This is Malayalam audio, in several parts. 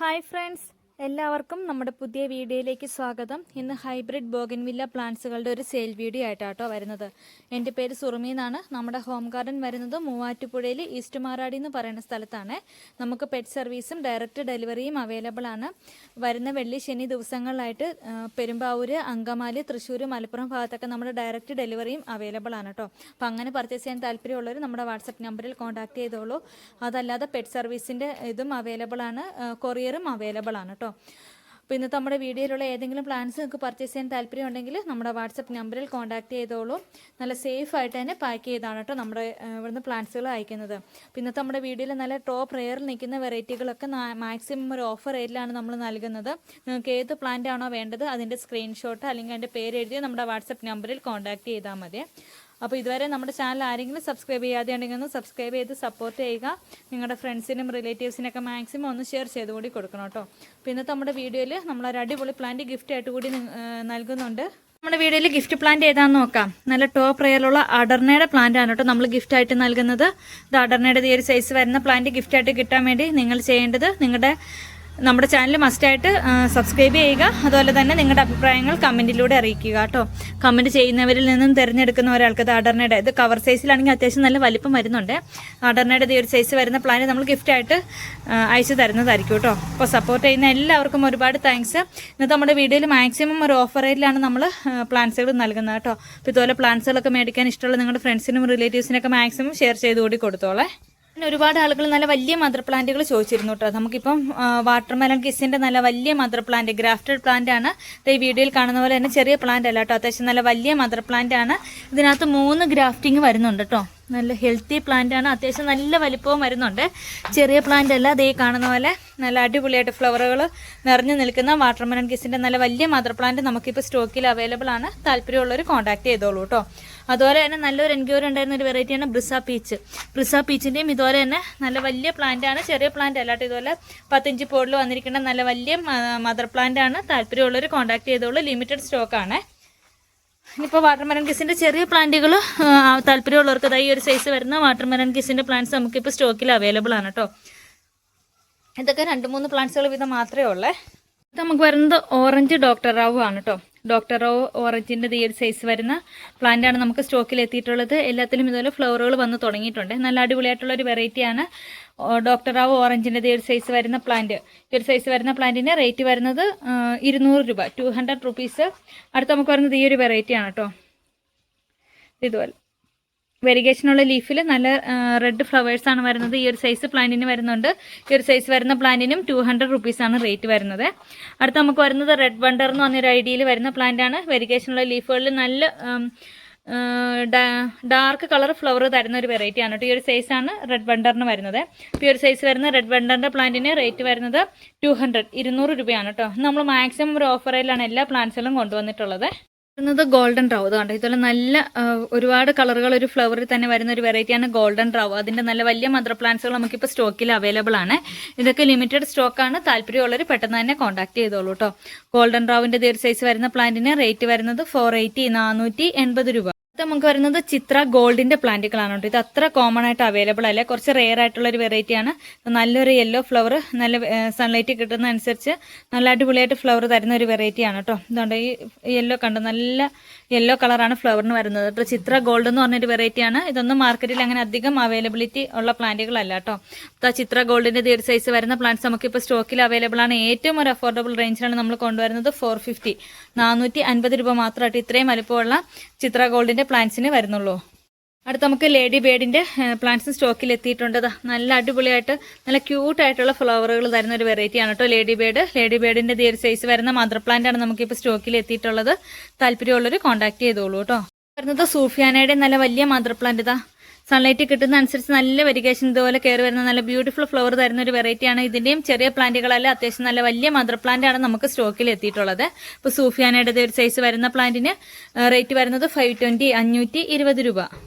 ഹായ് ഫ്രണ്ട്സ്, എല്ലാവർക്കും നമ്മുടെ പുതിയ വീഡിയോയിലേക്ക് സ്വാഗതം. ഇന്ന് ഹൈബ്രിഡ് ബോഗൻവില്ല പ്ലാന്റ്സുകളുടെ ഒരു സെയിൽ വീഡിയോ ആയിട്ടാട്ടോ വരുന്നത്. എൻ്റെ പേര് സുറുമി എന്നാണ്. നമ്മുടെ ഹോം ഗാർഡൻ വരുന്നത് മൂവാറ്റുപുഴയിൽ ഈസ്റ്റ് മാറാടി എന്ന് പറയുന്ന സ്ഥലത്താണ്. നമുക്ക് പെറ്റ് സർവീസും ഡയറക്റ്റ് ഡെലിവറിയും അവൈലബിൾ ആണ്. വരുന്ന വെള്ളി ശനി ദിവസങ്ങളിലായിട്ട് പെരുമ്പാവൂർ, അങ്കമാലി, തൃശ്ശൂർ, മലപ്പുറം ഭാഗത്തൊക്കെ നമ്മുടെ ഡയറക്റ്റ് ഡെലിവറിയും അവൈലബിൾ ആണ് കേട്ടോ. അപ്പോൾ അങ്ങനെ പർച്ചേസ് ചെയ്യാൻ താല്പര്യമുള്ളവർ നമ്മുടെ വാട്സപ്പ് നമ്പറിൽ കോൺടാക്ട് ചെയ്തോളൂ. അതല്ലാതെ പെറ്റ് സർവീസിൻ്റെ ഇതും അവൈലബിൾ ആണ്, കൊറിയറും അവൈലബിൾ ആണ് കേട്ടോ. അപ്പോൾ ഇന്നത്തെ നമ്മുടെ വീഡിയോയിലുള്ള ഏതെങ്കിലും പ്ലാൻസ് നിങ്ങൾക്ക് പർച്ചേസ് ചെയ്യാൻ താല്പര്യം ഉണ്ടെങ്കിൽ നമ്മുടെ വാട്സപ്പ് നമ്പറിൽ കോൺടാക്ട് ചെയ്തോളൂ. നല്ല സേഫ് ആയിട്ട് തന്നെ പാക്ക് ചെയ്താണ് കേട്ടോ നമ്മുടെ ഇവിടുന്ന് പ്ലാന്റ്സുകൾ അയക്കുന്നത്. അപ്പോൾ ഇന്നത്തെ നമ്മുടെ വീഡിയോയിൽ നല്ല ടോപ്പ് റെയറിൽ നിൽക്കുന്ന വെറൈറ്റികളൊക്കെ മാക്സിമം ഒരു ഓഫർ റേറ്റിലാണ് നമ്മൾ നൽകുന്നത്. നിങ്ങൾക്ക് ഏത് പ്ലാന്റ് ആണോ വേണ്ടത് അതിൻ്റെ സ്ക്രീൻഷോട്ട് അല്ലെങ്കിൽ അതിൻ്റെ പേര് എഴുതി നമ്മുടെ വാട്സപ്പ് നമ്പറിൽ കോൺടാക്ട് ചെയ്താൽ മതി. അപ്പോൾ ഇതുവരെ നമ്മുടെ ചാനൽ ആരെങ്കിലും സബ്സ്ക്രൈബ് ചെയ്യാതെ ഉണ്ടെങ്കിൽ ഒന്ന് സബ്സ്ക്രൈബ് ചെയ്ത് സപ്പോർട്ട് ചെയ്യുക. നിങ്ങളുടെ ഫ്രണ്ട്സിനും റിലേറ്റീവ്സിനൊക്കെ മാക്സിമം ഒന്ന് ഷെയർ ചെയ്ത് കൂടി കൊടുക്കണം കേട്ടോ. അപ്പോൾ ഇന്നത്തെ നമ്മുടെ വീഡിയോയിൽ നമ്മളൊരു അടിപൊളി പ്ലാന്റ് ഗിഫ്റ്റ് ആയിട്ട് കൂടി നൽകുന്നുണ്ട്. നമ്മുടെ വീഡിയോയിൽ ഗിഫ്റ്റ് പ്ലാന്റ് ഏതാണെന്ന് നോക്കാം. നല്ല ടോപ്പ് റെയറുള്ള അടർണയുടെ പ്ലാന്റ് ആണ് കേട്ടോ നമ്മൾ ഗിഫ്റ്റ് ആയിട്ട് നൽകുന്നത്. ഇത് അടർണയുടെ ഈ ഒരു സൈസ് വരുന്ന പ്ലാന്റ് ഗിഫ്റ്റ് ആയിട്ട് കിട്ടാൻ വേണ്ടി നിങ്ങൾ ചെയ്യേണ്ടത് നമ്മുടെ ചാനൽ മസ്റ്റായിട്ട് സബ്സ്ക്രൈബ് ചെയ്യുക. അതുപോലെ തന്നെ നിങ്ങളുടെ അഭിപ്രായങ്ങൾ കമൻറ്റിലൂടെ അറിയിക്കുക കേട്ടോ. കമൻറ്റ് ചെയ്യുന്നവരിൽ നിന്നും തിരഞ്ഞെടുക്കുന്ന ഒരാൾക്ക് അടർണയുടെ ഇത് കവർ സൈസിലാണെങ്കിൽ അത്യാവശ്യം നല്ല വലിപ്പം വരുന്നുണ്ട്. അടർണയുടെ ഈ ഒരു സൈസ് വരുന്ന പ്ലാന്റ് നമ്മൾ ഗിഫ്റ്റായിട്ട് അയച്ചു തരുന്നതായിരിക്കും കേട്ടോ. അപ്പോൾ സപ്പോർട്ട് ചെയ്യുന്ന എല്ലാവർക്കും ഒരുപാട് താങ്ക്സ്. ഇന്നത്തെ നമ്മുടെ വീഡിയോയിൽ മാക്സിമം ഒരു ഓഫർ റേറ്റിലാണ് നമ്മൾ പ്ലാന്റ്സുകൾ നൽകുന്നത് കേട്ടോ. അപ്പോൾ ഇതുപോലെ പ്ലാന്റ്സുകളൊക്കെ മേടിക്കാൻ ഇഷ്ടമുള്ള നിങ്ങളുടെ ഫ്രണ്ട്സിനും റിലേറ്റീവ്സിനൊക്കെ മാക്സിമം ഷെയർ ചെയ്ത് കൂടി കൊടുത്തോളെ. ഒരുപാട് ആളുകൾ നല്ല വലിയ മദർ പ്ലാന്റുകൾ ചോദിച്ചിരുന്നു കേട്ടോ. നമുക്കിപ്പം വാട്ടർമെലൺ കിസിൻ്റെ നല്ല വലിയ മദർ പ്ലാന്റ്, ഗ്രാഫ്റ്റഡ് പ്ലാന്റ് ആണ്. ഈ വീഡിയോയിൽ കാണുന്ന പോലെ തന്നെ ചെറിയ പ്ലാന്റ് അല്ല കേട്ടോ, അത്യാവശ്യം നല്ല വലിയ മദർ പ്ലാന്റ് ആണ്. ഇതിനകത്ത് 3 ഗ്രാഫ്റ്റിംഗ് വരുന്നുണ്ട് കേട്ടോ. നല്ല ഹെൽത്തി പ്ലാന്റ് ആണ്, അത്യാവശ്യം നല്ല വലിപ്പവും വരുന്നുണ്ട്. ചെറിയ പ്ലാന്റ് അല്ല. ദേ കാണുന്ന പോലെ നല്ല അടിപൊളിയായിട്ട് ഫ്ലവറുകൾ നിറഞ്ഞു നിൽക്കുന്ന വാട്ടർമെലൺ കിസിൻ്റെ നല്ല വലിയ മദർ പ്ലാന്റ് നമുക്കിപ്പോൾ സ്റ്റോക്കിൽ അവൈലബിൾ ആണ്. താല്പര്യമുള്ളവർ കോൺടാക്ട് ചെയ്തോളൂ കേട്ടോ. അതുപോലെ തന്നെ നല്ലൊരു എൻക്വയറി ഉണ്ടായിരുന്ന ഒരു വെറൈറ്റിയാണ് ബ്രിസ പീച്ച്. ബ്രിസ പീച്ചിൻ്റെയും ഇതുപോലെ തന്നെ നല്ല വലിയ പ്ലാന്റ് ആണ്, ചെറിയ പ്ലാന്റ് അല്ലാട്ടോ. ഇതുപോലെ 10 ഇഞ്ച് പോഡിൽ വന്നിരിക്കുന്ന നല്ല വലിയ മദർ പ്ലാന്റ് ആണ്. താല്പര്യമുള്ളവർ കോൺടാക്ട് ചെയ്തോളൂ. ലിമിറ്റഡ് സ്റ്റോക്കാണ്. ഇനിയിപ്പോൾ വാട്ടർമെലൺ കിസിൻ്റെ ചെറിയ പ്ലാന്റുകൾ താല്പര്യമുള്ളവർക്ക് ഈ ഒരു സൈസ് വരുന്ന വാട്ടർമെലൺ കിസിൻ്റെ പ്ലാന്റ്സ് നമുക്കിപ്പോൾ സ്റ്റോക്കിൽ അവൈലബിൾ ആണ് കേട്ടോ. ഇതൊക്കെ 2-3 പ്ലാന്റ്സുകൾ വീതം മാത്രമേ ഉള്ളേ. ഇത് നമുക്ക് വരുന്നത് ഓറഞ്ച് ഡോക്ടർ റാവു ആണ് കേട്ടോ. ഡോക്ടർ റാവു ഓറഞ്ചിൻ്റെ ഈ ഒരു സൈസ് വരുന്ന പ്ലാന്റാണ് നമുക്ക് സ്റ്റോക്കിൽ എത്തിയിട്ടുള്ളത്. എല്ലാത്തിലും ഇതുപോലെ ഫ്ലവറുകൾ വന്ന് തുടങ്ങിയിട്ടുണ്ട്. നല്ല അടിപൊളിയായിട്ടുള്ളൊരു വെറൈറ്റിയാണ് ഡോക്ടർ റാവു ഓറഞ്ചിൻ്റെ ഈ ഒരു സൈസ് വരുന്ന പ്ലാന്റ്. ഈ ഒരു സൈസ് വരുന്ന പ്ലാന്റിന് റേറ്റ് വരുന്നത് 200 രൂപ, 200 റുപ്പീസ്. അടുത്ത് നമുക്ക് വരുന്നത് ഈ ഒരു വെറൈറ്റിയാണ് കേട്ടോ. ഇതുപോലെ വെരിഗേഷനുള്ള ലീഫിൽ നല്ല റെഡ് ഫ്ലവേഴ്സാണ് വരുന്നത്. ഈ ഒരു സൈസ് പ്ലാന്റിന് വരുന്നുണ്ട്. ഈ ഒരു സൈസ് വരുന്ന പ്ലാന്റിനും 200 റുപ്പീസാണ് റേറ്റ് വരുന്നത്. അടുത്ത് നമുക്ക് വരുന്നത് റെഡ് വണ്ടർ എന്ന് പറഞ്ഞൊരു ഐഡിയയിൽ വരുന്ന പ്ലാന്റാണ്. വെരിഗേഷനുള്ള ലീഫുകളിൽ നല്ല ഡാർക്ക് കളർ ഫ്ലവർ തരുന്ന ഒരു വെറൈറ്റിയാണ് കേട്ടോ. ഈ ഒരു സൈസാണ് റെഡ് വണ്ടറിന് വരുന്നത്. ഈ ഒരു സൈസ് വരുന്ന റെഡ് വണ്ടറിൻ്റെ പ്ലാന്റിന് റേറ്റ് വരുന്നത് 200 രൂപയാണ് കേട്ടോ. നമ്മൾ മാക്സിമം ഒരു ഓഫറിലാണ് എല്ലാ പ്ലാന്റ്സുകളും കൊണ്ടുവന്നിട്ടുള്ളത്. ഗോൾഡൻ റാവ്. ഇതുകൊണ്ട് ഇതുപോലെ നല്ല ഒരുപാട് കളറുകൾ ഒരു ഫ്ലവറിൽ തന്നെ വരുന്ന ഒരു വെറൈറ്റിയാണ് ഗോൾഡൻ റാവ്. അതിൻ്റെ നല്ല വലിയ മദർ പ്ലാന്റ്സുകൾ നമുക്കിപ്പോൾ സ്റ്റോക്കിൽ അവൈലബിൾ ആണ്. ഇതൊക്കെ ലിമിറ്റഡ് സ്റ്റോക്കാണ്. താല്പര്യമുള്ളവർ പെട്ടെന്ന് തന്നെ കോൺടാക്ട് ചെയ്തോളൂ കേട്ടോ. ഗോൾഡൻ റാവിൻ്റെ ഒരു സൈസ് വരുന്ന പ്ലാന്റിന് റേറ്റ് വരുന്നത് 480 രൂപ. നമുക്ക് വരുന്നത് ചിത്ര ഗോൾഡിന്റെ പ്ലാന്റുകളാണ് കേട്ടോ. ഇത് അത്ര കോമൺ ആയിട്ട് അവൈലബിൾ അല്ല, കുറച്ച് റെയർ ആയിട്ടുള്ള ഒരു വെറൈറ്റിയാണ്. നല്ലൊരു യെല്ലോ ഫ്ലവർ, നല്ല സൺലൈറ്റ് കിട്ടുന്ന അനുസരിച്ച് നല്ല അടിപൊളിയായിട്ട് ഫ്ലവർ തരുന്ന ഒരു വെറൈറ്റിയാണ് കേട്ടോ. ഇതുകൊണ്ട് ഈ യെല്ലോ കണ്ടു, നല്ല യെല്ലോ കളറാണ് ഫ്ലവറിന് വരുന്നത് കേട്ടോ. ചിത്ര ഗോൾഡ് എന്ന് പറഞ്ഞൊരു വെറൈറ്റിയാണ്. ഇതൊന്നും മാർക്കറ്റിൽ അങ്ങനെ അധികം അവൈലബിലിറ്റി ഉള്ള പ്ലാന്റുകളല്ല കേട്ടോ. അപ്പോൾ ചിത്ര ഗോൾഡിന്റെ ഒരു സൈസ് വരുന്ന പ്ലാന്റ്സ് നമുക്കിപ്പോൾ സ്റ്റോക്കിൽ അവൈലബിൾ ആണ്. ഏറ്റവും ഒരു അഫോർഡബിൾ റേഞ്ചിലാണ് നമ്മൾ കൊണ്ടുവരുന്നത്. 450, 450 രൂപ മാത്രമായിട്ട് ഇത്രയും വലുപ്പമുള്ള ചിത്ര ഗോൾഡിന്റെ പ്ലാന്റ്സിന് വരുന്നുള്ളൂ. അടുത്ത് നമുക്ക് ലേഡി ബേഡിന്റെ പ്ലാന്റ്സ് സ്റ്റോക്കിൽ എത്തിയിട്ടുണ്ട്. നല്ല അടിപൊളിയായിട്ട് നല്ല ക്യൂട്ടായിട്ടുള്ള ഫ്ലവറുകൾ തരുന്ന ഒരു വെറൈറ്റിയാണ് കേട്ടോ ലേഡി ബേഡ്. ലേഡി ബേഡിന്റെ ഈ ഒരു സൈസ് വരുന്ന മദർ പ്ലാന്റ് ആണ് നമുക്കിപ്പോൾ സ്റ്റോക്കിൽ എത്തിയിട്ടുള്ളത്. താല്പര്യമുള്ളവർ കോൺടാക്ട് ചെയ്തോളൂ കേട്ടോ. വരുന്നത് സൂഫിയാനയുടെ നല്ല വലിയ മദർ പ്ലാന്റ്. ഇതാ സൺലൈറ്റ് കിട്ടുന്ന അനുസരിച്ച് നല്ല വെരിഗേഷൻ ഇതുപോലെ കയറി വരുന്ന നല്ല ബ്യൂട്ടിഫുൾ ഫ്ലവർ തരുന്ന ഒരു വെറൈറ്റിയാണ്. ഇതിന്റെയും ചെറിയ പ്ലാന്റുകളല്ല, അത്യാവശ്യം നല്ല വലിയ മദർ പ്ലാന്റ് ആണ് നമുക്ക് സ്റ്റോക്കിൽ എത്തിയിട്ടുള്ളത്. ഇപ്പോൾ സൂഫിയാനയുടെ ഒരു സൈസ് വരുന്ന പ്ലാന്റിന് റേറ്റ് വരുന്നത് 520, 520 രൂപ.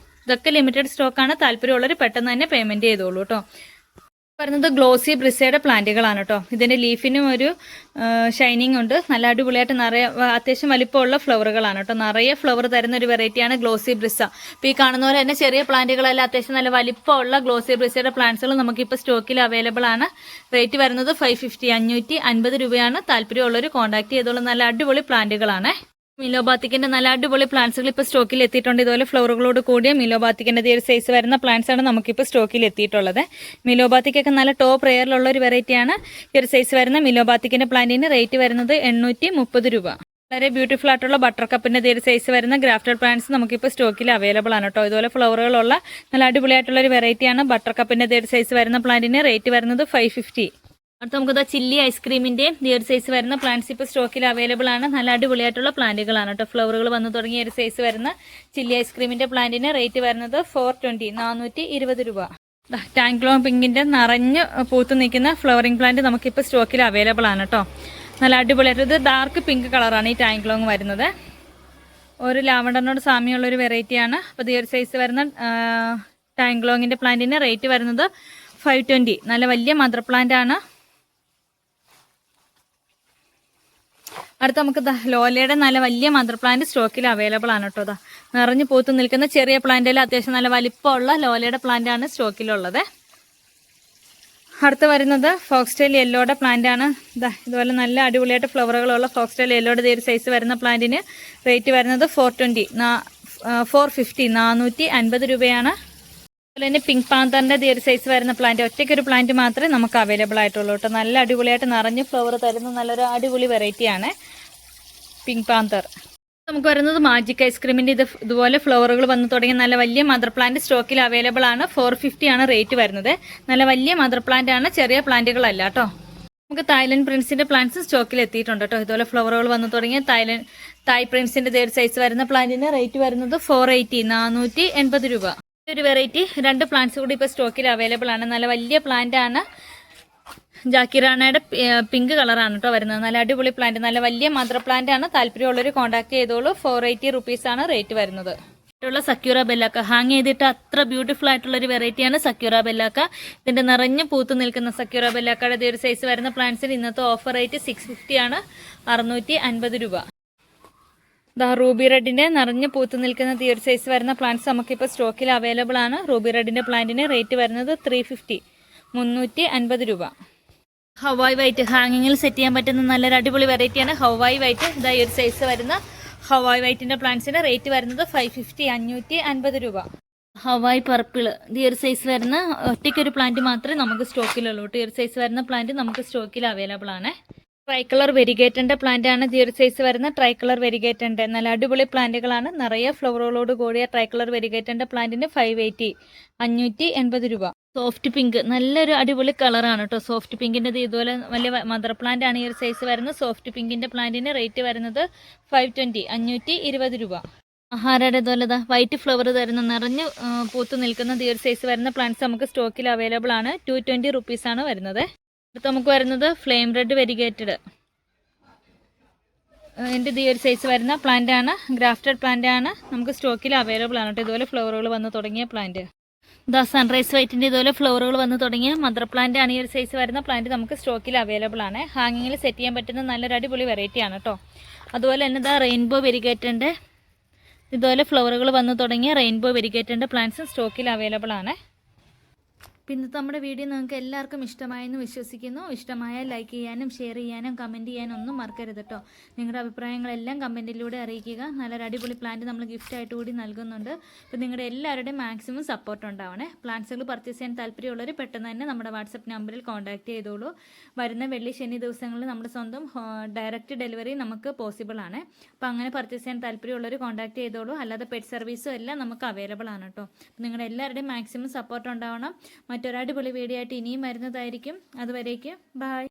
ഇതൊക്കെ ലിമിറ്റഡ് സ്റ്റോക്കാണ്. താല്പര്യമുള്ളവർ പെട്ടെന്ന് തന്നെ പേയ്മെന്റ് ചെയ്തോളൂ കേട്ടോ. പറയുന്നത് ഗ്ലോസി ബ്രിസയുടെ പ്ലാന്റുകളാണ് കേട്ടോ. ഇതിന്റെ ലീഫിനും ഒരു ഷൈനിങ് ഉണ്ട്. നല്ല അടിപൊളിയായിട്ട് നിറയെ അത്യാവശ്യം വലിപ്പമുള്ള ഫ്ലവറുകളാണ് കേട്ടോ. നിറയെ ഫ്ലവർ തരുന്ന ഒരു വെറൈറ്റിയാണ് ഗ്ലോസി ബ്രിസ. ഇപ്പോൾ ഈ കാണുന്ന പോലെ തന്നെ ചെറിയ പ്ലാന്റുകളെല്ലാം അത്യാവശ്യം നല്ല വലിപ്പമുള്ള ഗ്ലോസി ബ്രിസയുടെ പ്ലാന്റ്സുകൾ നമുക്കിപ്പോൾ സ്റ്റോക്കിൽ അവൈലബിൾ ആണ്. റേറ്റ് വരുന്നത് 550 550 രൂപയാണ്. താല്പര്യമുള്ളവർ കോൺടാക്ട് ചെയ്തോളൂ. നല്ല അടിപൊളി പ്ലാന്റുകളാണ്. മിലോബാത്തിക്കിന്റെ നല്ല അടിപൊളി പ്ലാന്റ്സുകൾ ഇപ്പോൾ സ്റ്റോക്കിൽ എത്തിയിട്ടുണ്ട്. ഇതുപോലെ ഫ്ലവറുകളോട് കൂടിയ മിലോബാത്തിക്കിന്റെ ഒരു സൈസ് വരുന്ന പ്ലാന്റ്സ് ആണ് നമുക്കിപ്പോൾ സ്റ്റോക്കിൽ എത്തിയിട്ടുള്ളത്. മിലോബാത്തിക്കൊക്കെ നല്ല ടോപ്പ് റെയറിലുള്ള ഒരു വെറൈറ്റിയാണ്. ഈ ഒരു സൈസ് വരുന്ന മിലോബാത്തിക്കിന്റെ പ്ലാന്റിന് റേറ്റ് വരുന്നത് 830 രൂപ. വളരെ ബ്യൂട്ടിഫുൾ ആയിട്ടുള്ള ബട്ടർ കപ്പിന്റെ ഒരു സൈസ് വരുന്ന ഗ്രാഫ്റ്റഡ് പ്ലാന്റ്സ് നമുക്കിപ്പോൾ സ്റ്റോക്കിൽ അവൈലബിൾ ആണ് കേട്ടോ. ഇതുപോലെ ഫ്ലവറുകളുള്ള നല്ല അടിപൊളിയായിട്ടുള്ള ഒരു വെറൈറ്റിയാണ്. ബട്ടർ കപ്പിന്റെ ഒരു സൈസ് വരുന്ന പ്ലാന്റിന് റേറ്റ് വരുന്നത് 550. അടുത്ത നമുക്ക് ചില്ലി ഐസ്ക്രീമിന്റെയും ഒരു സൈസ് വരുന്ന പ്ലാന്റ്സ് ഇപ്പോൾ സ്റ്റോക്കിൽ അവൈലബിൾ ആണ്. നല്ല അടിപൊളിയായിട്ടുള്ള പ്ലാന്റുകളാണ് കേട്ടോ. ഫ്ലവറുകൾ വന്നു തുടങ്ങിയ ഒരു സൈസ് വരുന്ന ചില്ലി ഐസ്ക്രീമിന്റെ പ്ലാന്റിന് റേറ്റ് വരുന്നത് 420 420 രൂപ. ടാങ്ക്ലോം പിങ്കിന്റെ നിറഞ്ഞ് പൂത്ത് നിൽക്കുന്ന ഫ്ലവറിംഗ് പ്ലാന്റ് നമുക്കിപ്പോൾ സ്റ്റോക്കിൽ അവൈലബിൾ ആണ് കേട്ടോ. നല്ല അടിപൊളിയായിട്ട് ഇത് ഡാർക്ക് പിങ്ക് കളറാണ് ഈ ടാങ്ക്ലോങ് വരുന്നത്. ഒരു ലാവണ്ടറിനോട് സാമ്യമുള്ള ഒരു വെറൈറ്റിയാണ്. അപ്പോൾ ഈ ഒരു സൈസ് വരുന്ന ടാങ്ക്ലോങ്ങിന്റെ പ്ലാന്റിന് റേറ്റ് വരുന്നത് 520. നല്ല വലിയ മദർ പ്ലാന്റ് ആണ്. അടുത്ത നമുക്ക് ലോലയുടെ നല്ല വലിയ മദർ പ്ലാന്റ് സ്റ്റോക്കിൽ അവൈലബിൾ ആണ് കേട്ടോ. നിറഞ്ഞു പൂത്ത് നിൽക്കുന്ന ചെറിയ പ്ലാന്റിൽ അത്യാവശ്യം നല്ല വലിപ്പമുള്ള ലോലയുടെ പ്ലാന്റ് ആണ് സ്റ്റോക്കിലുള്ളത്. അടുത്ത് വരുന്നത് ഫോക്സ്റ്റൈൽ യെല്ലോയുടെ പ്ലാന്റ് ആണ്. ഇതുപോലെ നല്ല അടിപൊളിയായിട്ട് ഫ്ലവറുകളുള്ള ഫോക്സ്റ്റൈൽ യെല്ലോയുടെ ഒരു സൈസ് വരുന്ന പ്ലാന്റിന് റേറ്റ് വരുന്നത് 450 450 രൂപയാണ്. അതുപോലെ തന്നെ പിങ്ക് പാന്തറിന്റെ ഒരു സൈസ് വരുന്ന പ്ലാന്റ്, ഒറ്റയ്ക്കൊരു പ്ലാന്റ് മാത്രമേ നമുക്ക് അവൈലബിൾ ആയിട്ടുള്ളൂ കേട്ടോ. നല്ല അടിപൊളിയായിട്ട് നിറഞ്ഞ് ഫ്ലവർ തരുന്ന നല്ലൊരു അടിപൊളി വെറൈറ്റിയാണ് പിങ്ക് പാന്തർ. നമുക്ക് വരുന്നത് മാജിക് ഐസ്ക്രീമിന്റെ ഇതുപോലെ ഫ്ലവറുകൾ വന്നു തുടങ്ങിയ നല്ല വലിയ മദർ പ്ലാന്റ് സ്റ്റോക്കിൽ അവൈലബിൾ ആണ്. 450 ആണ് റേറ്റ് വരുന്നത്. നല്ല വലിയ മദർ പ്ലാന്റ് ആണ്, ചെറിയ പ്ലാന്റുകളല്ല കേട്ടോ. നമുക്ക് തായ്ലൻഡ് പ്രിൻസിന്റെ പ്ലാന്റ്സ് സ്റ്റോക്കിൽ എത്തിയിട്ടുണ്ട് കേട്ടോ. ഇതുപോലെ ഫ്ലവറുകൾ വന്നു തുടങ്ങിയ തായ് പ്രിൻസിന്റെ ഒരു സൈസ് വരുന്ന പ്ലാന്റിന് റേറ്റ് വരുന്നത് 480 480 രൂപ. ഒരു വെറൈറ്റി 2 പ്ലാന്റ്സ് കൂടി ഇപ്പോൾ സ്റ്റോക്കിൽ അവൈലബിൾ ആണ്. നല്ല വലിയ പ്ലാന്റ് ആണ്. ജാക്കിറാണയുടെ പിങ്ക് കളറാണ് കേട്ടോ വരുന്നത്. നല്ല അടിപൊളി പ്ലാന്റ്, നല്ല വലിയ മദർ പ്ലാന്റ് ആണ്. താല്പര്യമുള്ളവർ കോൺടാക്ട് ചെയ്തോളൂ. 480 റുപ്പീസ് ആണ് റേറ്റ് വരുന്നത്. സക്യൂറ ബെല്ലാക്ക ഹാങ് ചെയ്തിട്ട് അത്ര ബ്യൂട്ടിഫുൾ ആയിട്ടുള്ള ഒരു വെറൈറ്റിയാണ് സക്യൂറ ബെല്ലാക്ക. ഇതിന്റെ നിറഞ്ഞു പൂത്ത് നിൽക്കുന്ന സക്യൂറ ബെല്ലാക്കയുടെ ഒരു സൈസ് വരുന്ന പ്ലാന്റ്സിന് ഇന്നത്തെ ഓഫർ റേറ്റ് 650 ആണ്, 650 രൂപ. റൂബി റെഡിന്റെ നിറഞ്ഞു പൂത്ത് നിൽക്കുന്ന ഒരു സൈസ് വരുന്ന പ്ലാന്റ്സ് നമുക്കിപ്പോൾ സ്റ്റോക്കിൽ അവൈലബിൾ ആണ്. റൂബി റെഡിന്റെ പ്ലാന്റിന് റേറ്റ് വരുന്നത് 350 350 രൂപ. ഹവായ് വൈറ്റ് ഹാങ്ങിങ്ങിൽ സെറ്റ് ചെയ്യാൻ പറ്റുന്ന നല്ലൊരു അടിപൊളി വെറൈറ്റിയാണ് ഹവായ് വൈറ്റ്. ഇതായി ഒരു സൈസ് വരുന്ന ഹവായ് വൈറ്റിന്റെ പ്ലാന്റ്സിന്റെ റേറ്റ് വരുന്നത് 550 550 രൂപ. ഹവായ് പർപ്പിൾ ഈ ഒരു സൈസ് വരുന്ന ഒറ്റയ്ക്കൊരു പ്ലാന്റ് മാത്രമേ നമുക്ക് സ്റ്റോക്കിലുള്ളൂ. ഈ ഒരു സൈസ് വരുന്ന പ്ലാന്റ് നമുക്ക് സ്റ്റോക്കിൽ അവൈലബിൾ ആണ്. ട്രൈക്കളർ വെരിഗേറ്റന്റെ പ്ലാന്റ് ആണ്. ഈ ഒരു സൈസ് വരുന്ന ട്രൈക്കളർ വെരിഗേറ്റന്റെ നല്ല അടിപൊളി പ്ലാന്റുകളാണ്. നിറയെ ഫ്ലവറുകളോട് കൂടിയ ട്രൈക്കളർ വെരിഗേറ്റന്റെ പ്ലാന്റിന് 580 580 രൂപ. സോഫ്റ്റ് പിങ്ക് നല്ലൊരു അടിപൊളി കളറാണ് കേട്ടോ. സോഫ്റ്റ് പിങ്കിന്റെ ഇതുപോലെ വലിയ മദർ പ്ലാന്റ് ആണ് ഈ ഒരു സൈസ് വരുന്നത്. സോഫ്റ്റ് പിങ്കിന്റെ പ്ലാന്റിന് റേറ്റ് വരുന്നത് 520 520 രൂപ. ആഹാരയുടെ ഇതുപോലെ വൈറ്റ് ഫ്ലവർ തരുന്ന നിറഞ്ഞ് പൂത്ത് നിൽക്കുന്ന ഈ ഒരു സൈസ് വരുന്ന പ്ലാന്റ്സ് നമുക്ക് സ്റ്റോക്കിൽ അവൈലബിൾ ആണ്. 220 റുപ്പീസ് ആണ് വരുന്നത്. അടുത്ത് നമുക്ക് വരുന്നത് ഫ്ലെയിം റെഡ് വെരിഗേറ്റഡ് എൻ്റെ ഈ ഒരു സൈസ് വരുന്ന പ്ലാന്റ് ആണ്. ഗ്രാഫ്റ്റഡ് പ്ലാന്റ് ആണ്, നമുക്ക് സ്റ്റോക്കിൽ അവൈലബിൾ ആണ് കേട്ടോ. ഇതുപോലെ ഫ്ലവറുകൾ വന്ന് തുടങ്ങിയ പ്ലാന്റ്. സൺറൈസ് വൈറ്റിൻ്റെ ഇതുപോലെ ഫ്ലവറുകൾ വന്ന് തുടങ്ങിയ മദർ പ്ലാന്റ് ആണ് ഈ ഒരു സൈസ് വരുന്ന പ്ലാന്റ് നമുക്ക് സ്റ്റോക്കിൽ അവൈലബിൾ ആണ്. ഹാങ്ങിങ്ങിൽ സെറ്റ് ചെയ്യാൻ പറ്റുന്ന നല്ലൊരു അടിപൊളി വെറൈറ്റി ആണ് കേട്ടോ. അതുപോലെ തന്നെ റെയിൻബോ വെരിഗേറ്റൻ്റെ ഇതുപോലെ ഫ്ലവറുകൾ വന്ന് തുടങ്ങിയ റെയിൻബോ വെരിഗേറ്റൻ്റെ പ്ലാന്റ്സും സ്റ്റോക്കിൽ അവൈലബിൾ ആണ്. പിന്നെ നമ്മുടെ വീഡിയോ നിങ്ങൾക്ക് എല്ലാവർക്കും ഇഷ്ടമായെന്ന് വിശ്വസിക്കുന്നു. ഇഷ്ടമായാൽ ലൈക്ക് ചെയ്യാനും ഷെയർ ചെയ്യാനും കമൻറ്റ് ചെയ്യാനും ഒന്നും മറക്കരുത് കേട്ടോ. നിങ്ങളുടെ അഭിപ്രായങ്ങളെല്ലാം കമൻറ്റിലൂടെ അറിയിക്കുക. നല്ലൊരു അടിപൊളി പ്ലാന്റ് നമ്മൾ ഗിഫ്റ്റായിട്ട് കൂടി നൽകുന്നുണ്ട്. അപ്പോൾ നിങ്ങളുടെ എല്ലാവരുടെയും മാക്സിമം സപ്പോർട്ട് ഉണ്ടാവണേ. പ്ലാന്റ്സുകൾ പർച്ചേസ് ചെയ്യാൻ താല്പര്യമുള്ളവർ പെട്ടെന്ന് തന്നെ നമ്മുടെ വാട്സപ്പ് നമ്പറിൽ കോൺടാക്ട് ചെയ്തോളൂ. വരുന്ന വെള്ളി ശനി ദിവസങ്ങളിൽ നമ്മുടെ സ്വന്തം ഡയറക്റ്റ് ഡെലിവറി നമുക്ക് പോസിബിൾ ആണ്. അപ്പോൾ അങ്ങനെ പർച്ചേസ് ചെയ്യാൻ താല്പര്യമുള്ളവർ കോൺടാക്ട് ചെയ്തോളൂ. അല്ലാതെ പെറ്റ് സർവീസും എല്ലാം നമുക്ക് അവൈലബിൾ ആണ് കേട്ടോ. അപ്പോൾ നിങ്ങളുടെ എല്ലാവരുടെയും മാക്സിമം സപ്പോർട്ട് ഉണ്ടാവണം. മറ്റൊരു അടിപൊളി വീഡിയോ ആയിട്ട് ഇനിയും വരുന്നതായിരിക്കും. അതുവരേക്കും ബൈ.